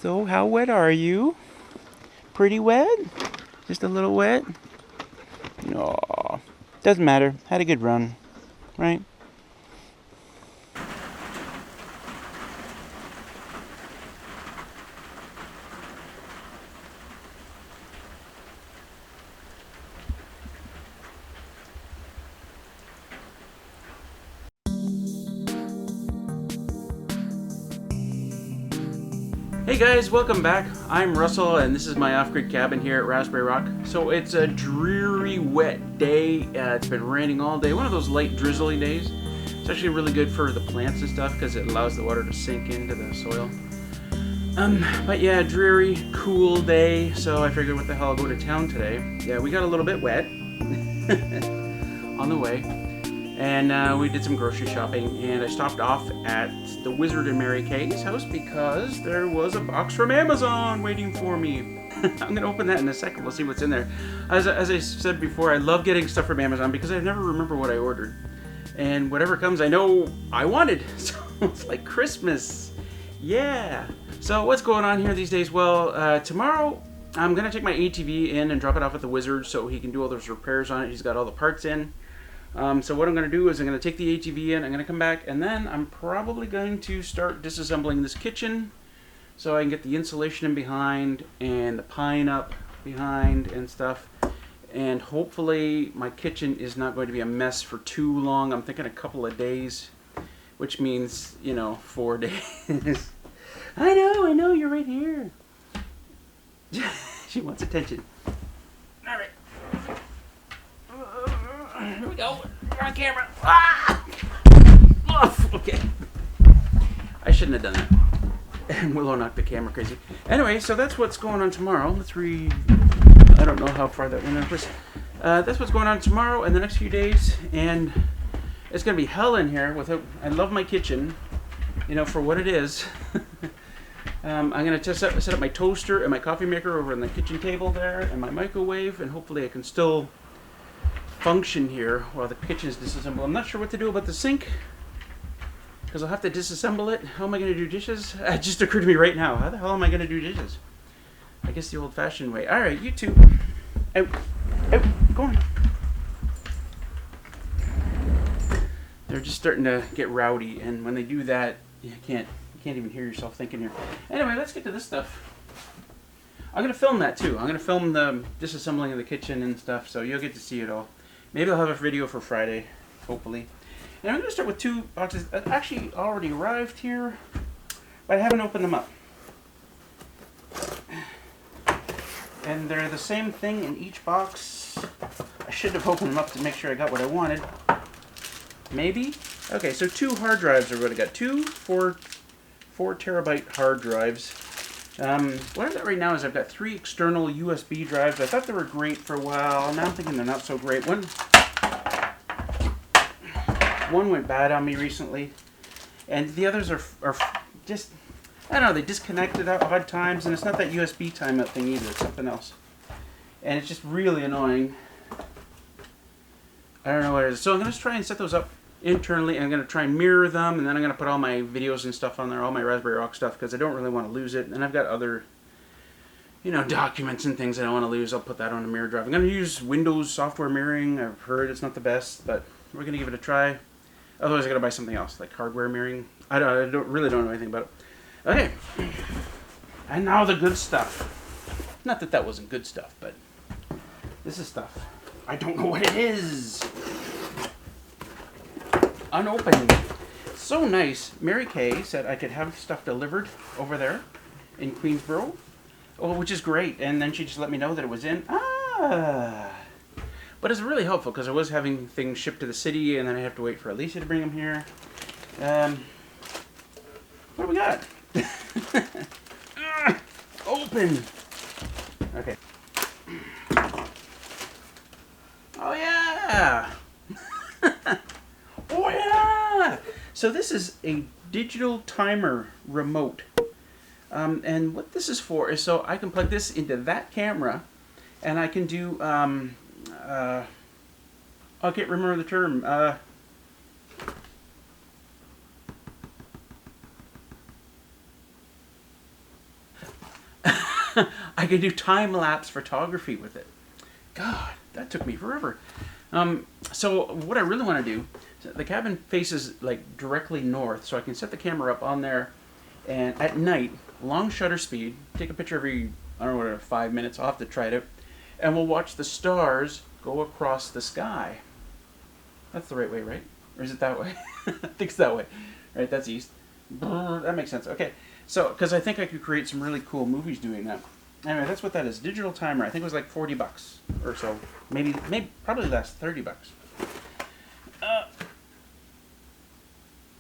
So, how wet are you? Pretty wet? Just a little wet? No, doesn't matter. Had a good run, right? Hey guys, welcome back. I'm Russell and this is my off-grid cabin here at Raspberry Rock. So it's a dreary, wet day. It's been raining all day. One of those light drizzly days. It's actually really good for the plants and stuff because it allows the water to sink into the soil. But yeah, dreary, cool day. So I figured what the hell, I'll go to town today. Yeah, we got a little bit wet on the way. And we did some grocery shopping, and I stopped off at the Wizard and Mary Kay's house because there was a box from Amazon waiting for me. I'm going to open that in a second. We'll see what's in there. As I said before, I love getting stuff from Amazon because I never remember what I ordered. And whatever comes, I know I wanted. So it's like Christmas. Yeah. So what's going on here these days? Well, tomorrow I'm going to take my ATV in and drop it off at the Wizard so he can do all those repairs on it. He's got all the parts in. So what I'm going to do is I'm going to take the ATV in, I'm going to come back, and then I'm probably going to start disassembling this kitchen so I can get the insulation in behind and the pine up behind and stuff. And hopefully my kitchen is not going to be a mess for too long. I'm thinking a couple of days, which means, 4 days. I know, you're right here. She wants attention. All right. Here we go. We're on camera. Ah! Okay. I shouldn't have done that. And Willow knocked the camera crazy. Anyway, so that's what's going on tomorrow. Let's read. I don't know how far that went. That's what's going on tomorrow and the next few days. And it's going to be hell in here. I love my kitchen, for what it is. I'm going to set up my toaster and my coffee maker over on the kitchen table there and my microwave. And hopefully I can still function here while the kitchen is disassembled. I'm not sure what to do about the sink because I'll have to disassemble it. How am I going to do dishes? It just occurred to me right now. How the hell am I going to do dishes? I guess the old-fashioned way. All right, you two. Out. Go on. They're just starting to get rowdy, and when they do that, you can't even hear yourself thinking here. Anyway, let's get to this stuff. I'm going to film that too. I'm going to film the disassembling of the kitchen and stuff, so you'll get to see it all. Maybe I'll have a video for Friday, hopefully. And I'm going to start with 2 boxes that actually already arrived here, but I haven't opened them up. And they're the same thing in each box. I should have opened them up to make sure I got what I wanted. Maybe? Okay, so 2 hard drives are what I got. 2 4 terabyte hard drives. What I've got right now is I've got 3 external USB drives. I thought they were great for a while. Now I'm thinking they're not so great. One went bad on me recently, and the others are just, I don't know, they disconnected at odd times, and it's not that USB timeout thing either. It's something else, and it's just really annoying. I don't know what it is. So I'm going to try and set those up internally, and I'm going to try and mirror them, and then I'm going to put all my videos and stuff on there, all my Raspberry Rock stuff, because I don't really want to lose it. And I've got other, documents and things I don't want to lose. I'll put that on a mirror drive. I'm going to use Windows software mirroring. I've heard it's not the best, but we're going to give it a try. Otherwise, I got to buy something else, like hardware mirroring. I really don't know anything about it. Okay. And now the good stuff. Not that that wasn't good stuff, but this is stuff. I don't know what it is. Unopened. So nice. Mary Kay said I could have stuff delivered over there in Queensboro, which is great. And then she just let me know that it was in. But it's really helpful because I was having things shipped to the city, and then I have to wait for Alicia to bring them here. What do we got? Open. Okay. Oh yeah. Oh yeah! So this is a digital timer remote. And what this is for is so I can plug this into that camera, and I can do, I can't remember the term, I can do time-lapse photography with it. God, that took me forever. So what I really want to do, the cabin faces like directly north, so I can set the camera up on there, and at night, long shutter speed, take a picture every, I don't know, whatever, 5 minutes. I'll have to try it out, and we'll watch the stars go across the sky. That's the right way, right? Or is it that way? I think it's that way. Right, that's east. That makes sense. Okay, so, because I think I could create some really cool movies doing that. Anyway, that's what that is. Digital timer. I think it was like $40 or so. Maybe probably less, $30.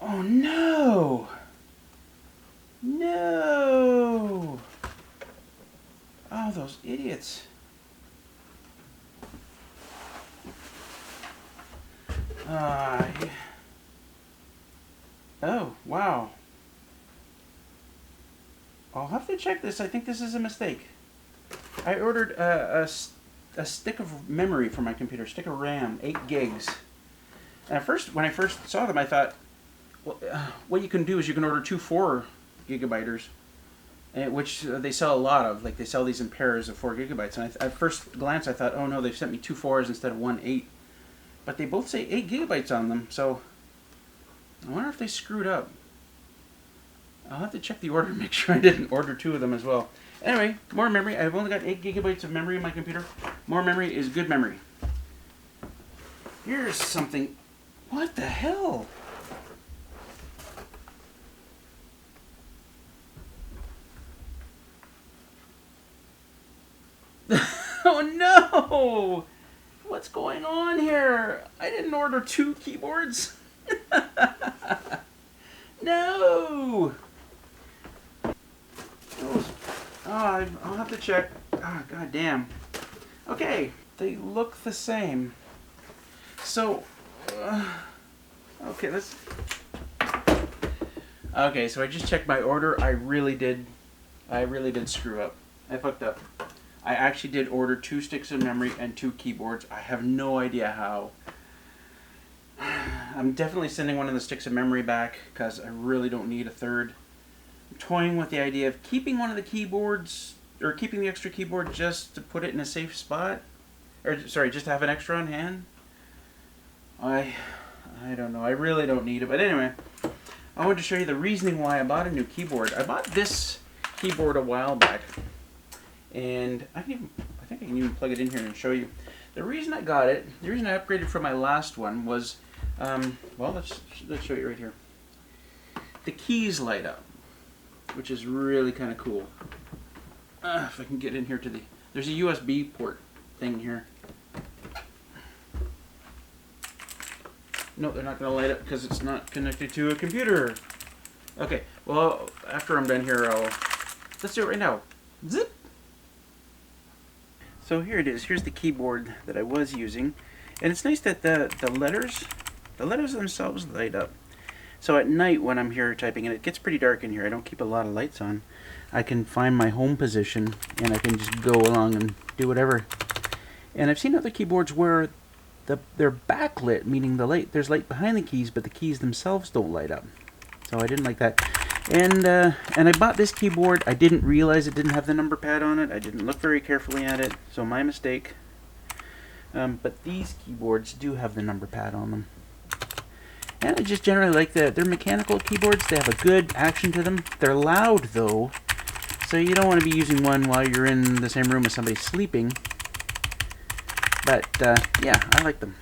Oh no! No! Oh, those idiots. Oh, wow. I'll have to check this. I think this is a mistake. I ordered a stick of memory for my computer, stick of RAM, 8 gigs. And at first, when I first saw them, I thought, well, what you can do is you can order 2 4 gigabyters, which they sell a lot of. Like, they sell these in pairs of 4 gigabytes. And at first glance, I thought, oh no, they've sent me 2 4s instead of 1 8. But they both say 8 gigabytes on them, so I wonder if they screwed up. I'll have to check the order and make sure I didn't order 2 of them as well. Anyway, more memory. I've only got 8 gigabytes of memory in my computer. More memory is good memory. Here's something. What the hell? Oh no! What's going on here? I didn't order 2 keyboards. No! I'll have to check. Ah, god damn. Okay, they look the same. So, okay, let's... Okay, so I just checked my order. I really did screw up. I fucked up. I actually did order 2 sticks of memory and 2 keyboards. I have no idea how. I'm definitely sending one of the sticks of memory back because I really don't need a third. I'm toying with the idea of keeping one of the keyboards, or keeping the extra keyboard just to put it in a safe spot. Or, sorry, just to have an extra on hand. I don't know. I really don't need it. But anyway, I wanted to show you the reasoning why I bought a new keyboard. I bought this keyboard a while back. And I think I can even plug it in here and show you. The reason I got it, the reason I upgraded from my last one was, well, let's show you right here. The keys light up, which is really kind of cool. If I can get in here to there's a USB port thing here. No, they're not going to light up because it's not connected to a computer. Okay, well, after I'm done here, let's do it right now. Zip! So here it is. Here's the keyboard that I was using. And it's nice that the letters themselves light up. So at night when I'm here typing, and it gets pretty dark in here, I don't keep a lot of lights on, I can find my home position and I can just go along and do whatever. And I've seen other keyboards where they're backlit, meaning there's light behind the keys, but the keys themselves don't light up. So I didn't like that. And I bought this keyboard. I didn't realize it didn't have the number pad on it. I didn't look very carefully at it, so my mistake. But these keyboards do have the number pad on them. And I just generally like they're mechanical keyboards. They have a good action to them. They're loud though, so you don't want to be using one while you're in the same room as somebody sleeping. But yeah, I like them.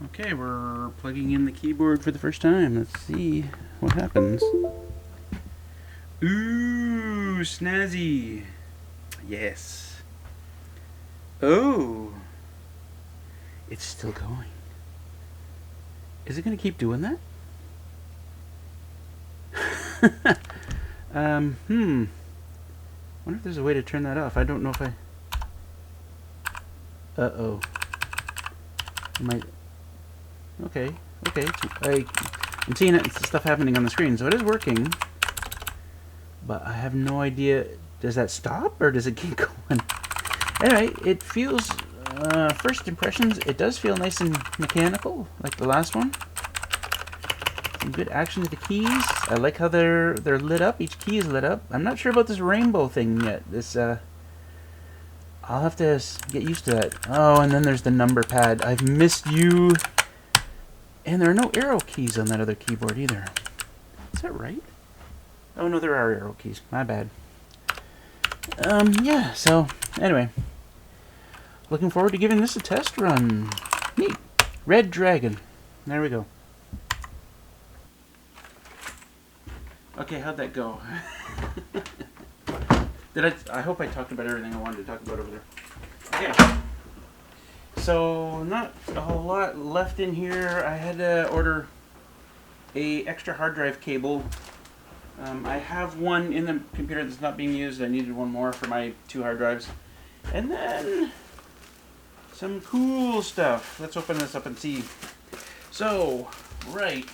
Okay, we're plugging in the keyboard for the first time. Let's see what happens. Ooh, snazzy. Yes. Oh. It's still going. Is it going to keep doing that? Wonder if there's a way to turn that off. I don't know if I... Uh-oh. Might... Okay. I'm seeing stuff happening on the screen, so it is working. But I have no idea. Does that stop, or does it keep going? Anyway, it feels... first impressions, it does feel nice and mechanical, like the last one. Some good action to the keys. I like how they're lit up. Each key is lit up. I'm not sure about this rainbow thing yet. This I'll have to get used to that. Oh, and then there's the number pad. I've missed you. And there are no arrow keys on that other keyboard either. Is that right? Oh no, there are arrow keys. My bad. Yeah, so anyway. Looking forward to giving this a test run. Neat. Red Dragon. There we go. Okay, how'd that go? I hope I talked about everything I wanted to talk about over there. Okay. So, not a whole lot left in here. I had to order a extra hard drive cable. I have one in the computer that's not being used. I needed one more for my 2 hard drives. And then some cool stuff. Let's open this up and see. So, right.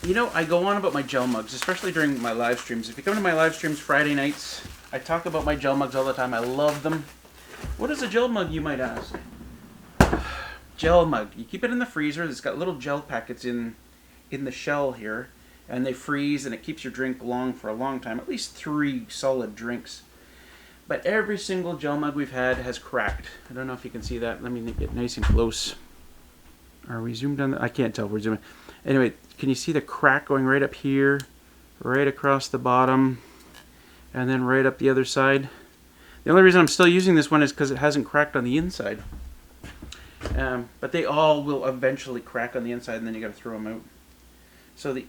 You know, I go on about my gel mugs, especially during my live streams. If you come to my live streams Friday nights, I talk about my gel mugs all the time. I love them. What is a gel mug, you might ask? Gel mug. You keep it in the freezer. It's got little gel packets in the shell here, and they freeze, and it keeps your drink long for a long time. At least 3 solid drinks. But every single gel mug we've had has cracked. I don't know if you can see that. Let me get nice and close. Are we zoomed on? I can't tell. We're zooming. Anyway, can you see the crack going right up here, right across the bottom, and then right up the other side? The only reason I'm still using this one is because it hasn't cracked on the inside. But they all will eventually crack on the inside, and then you got to throw them out. So the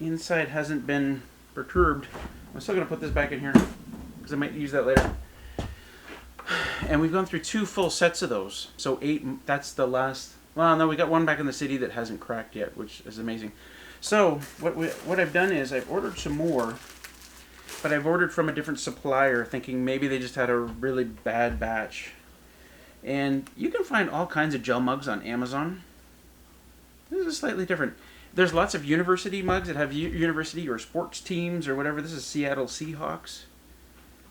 inside hasn't been perturbed. I'm still going to put this back in here because I might use that later. And we've gone through 2 full sets of those. So 8, that's the last. Well, no, we got one back in the city that hasn't cracked yet, which is amazing. So what I've done is I've ordered some more, but I've ordered from a different supplier, thinking maybe they just had a really bad batch. And you can find all kinds of gel mugs on Amazon. This is slightly different. There's lots of university mugs that have university or sports teams or whatever. This is Seattle Seahawks.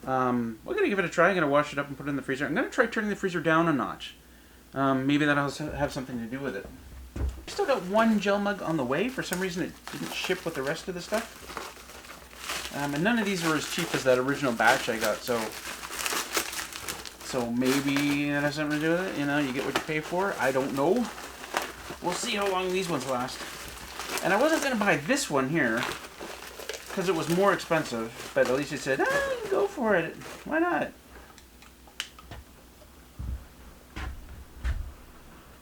We're going to give it a try. I'm going to wash it up and put it in the freezer. I'm going to try turning the freezer down a notch. Maybe that'll have something to do with it. Still got 1 gel mug on the way. For some reason it didn't ship with the rest of the stuff. And none of these were as cheap as that original batch I got, so maybe that has something to do with it. You know, you get what you pay for. I don't know. We'll see how long these ones last. And I wasn't going to buy this one here because it was more expensive, but Alicia said, you can go for it. Why not?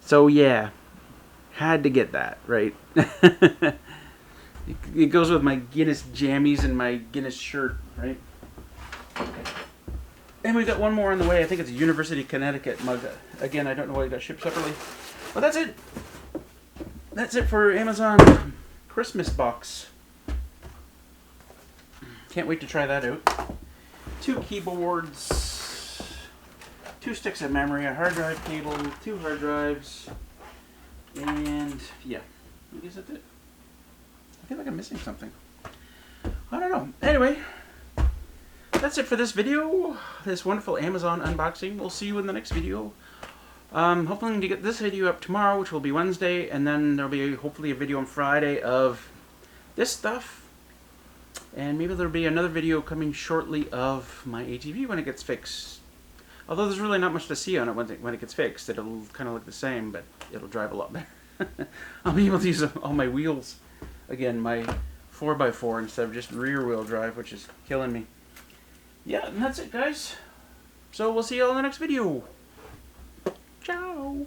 So yeah, had to get that, right? It goes with my Guinness jammies and my Guinness shirt, right? And we got one more on the way. I think it's a University of Connecticut mug. Again, I don't know why it got shipped separately. But that's it. That's it for Amazon Christmas box. Can't wait to try that out. 2 keyboards, 2 sticks of memory, a hard drive cable, 2 hard drives, and yeah, I guess that's it. I feel like I'm missing something. I don't know. Anyway, that's it for this video. This wonderful Amazon unboxing. We'll see you in the next video. Hoping to get this video up tomorrow, which will be Wednesday, and then there'll be hopefully a video on Friday of this stuff. And maybe there'll be another video coming shortly of my ATV when it gets fixed. Although there's really not much to see on it when it gets fixed. It'll kind of look the same, but it'll drive a lot better. I'll be able to use all my wheels. Again, my 4x4 instead of just rear wheel drive, which is killing me. Yeah, and that's it, guys. So we'll see you all in the next video. Ciao.